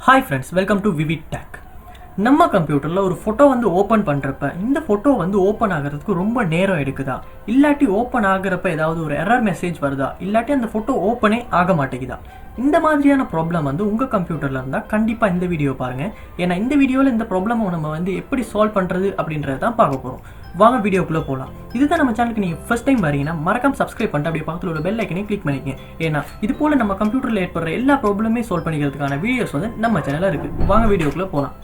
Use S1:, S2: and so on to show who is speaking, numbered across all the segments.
S1: Hi friends, welcome to VividTech. நம்ம கம்ப்யூட்டரில் ஒரு ஃபோட்டோ வந்து ஓப்பன் பண்ணுறப்ப இந்த ஃபோட்டோ வந்து ஓப்பன் ஆகிறதுக்கு ரொம்ப நேரம் எடுக்குதா, இல்லாட்டி ஓப்பன் ஆகிறப்ப ஏதாவது ஒரு எரர் மெசேஜ் வருதா, இல்லாட்டி அந்த ஃபோட்டோ ஓப்பனே ஆக மாட்டேங்குதா, இந்த மாதிரியான ப்ராப்ளம் வந்து உங்கள் கம்ப்யூட்டரில் இருந்தால் கண்டிப்பாக இந்த வீடியோ பாருங்கள். ஏன்னா இந்த வீடியோவில் இந்த ப்ராப்ளமை நம்ம வந்து எப்படி சால்வ் பண்ணுறது அப்படின்றத தான் பார்க்க போகிறோம். வாங்க வீடியோக்குள்ளே போகலாம். இதுதான் நம்ம சேனலுக்கு நீங்கள் ஃபர்ஸ்ட் டைம் வரீங்கன்னா மறக்காம சப்ஸ்கிரைப் பண்ணிட்டு அப்படியே பக்கத்தில் உள்ள பெல் ஐக்கனை கிளிக் பண்ணிக்கங்க. ஏன்னா இது போல் நம்ம கம்ப்யூட்டரில் ஏற்படுற எல்லா ப்ராப்ளமே சால்வ் பண்ணிக்கிறதுக்கான வீடியோஸ் வந்து நம்ம சேனலில் இருக்குது. வாங்க வீடியோக்குள்ளே போகலாம்.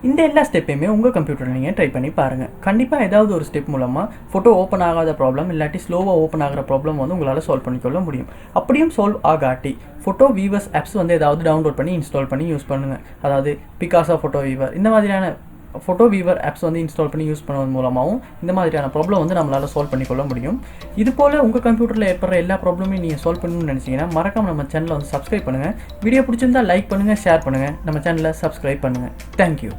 S1: இந்த எல்லா ஸ்டெப்பையுமே உங்கள் கம்ப்யூட்டரில் நீங்கள் ட்ரை பண்ணி பாருங்கள். கண்டிப்பாக ஏதாவது ஒரு ஸ்டெப் மூலமாக ஃபோட்டோ ஓப்பன் ஆகாத ப்ராப்ளம் இல்லாட்டி ஸ்லோவாக ஓப்பன் ஆகிற ப்ராப்ளம் வந்து உங்களால் சால்வ் பண்ணிக்கொள்ள முடியும். அப்படியும் சால்வ் ஆகாட்டி ஃபோட்டோ வீவர்ஸ் ஆப்ஸ் வந்து ஏதாவது டவுன்லோட் பண்ணி இன்ஸ்டால் பண்ணி யூஸ் பண்ணுங்கள். அதாவது பிகாசா ஃபோட்டோ வீவர் இந்த மாதிரியான ஃபோட்டோ வீவர் ஆப்ஸ் வந்து இன்ஸ்டால் பண்ணி யூஸ் பண்ணுவது மூலமாகவும் இந்த மாதிரியான ப்ராப்ளம் வந்து நம்மளால் சால்வ் பண்ணிக்கொள்ள முடியும். இது போல் உங்கள் கம்ப்யூட்டரில் ஏற்படுற எல்லா ப்ராப்ளமையும் நீங்கள் சால்வ் பண்ணணும்னு நினச்சிங்கன்னா மறக்காம நம்ம சேனலை வந்து சப்ஸ்கிரைப் பண்ணுங்கள். வீடியோ பிடிச்சிருந்தால் லைக் பண்ணுங்கள், ஷேர் பண்ணுங்கள், நம்ம சேனலை சப்ஸ்கிரைப் பண்ணுங்கள். தேங்க்யூ.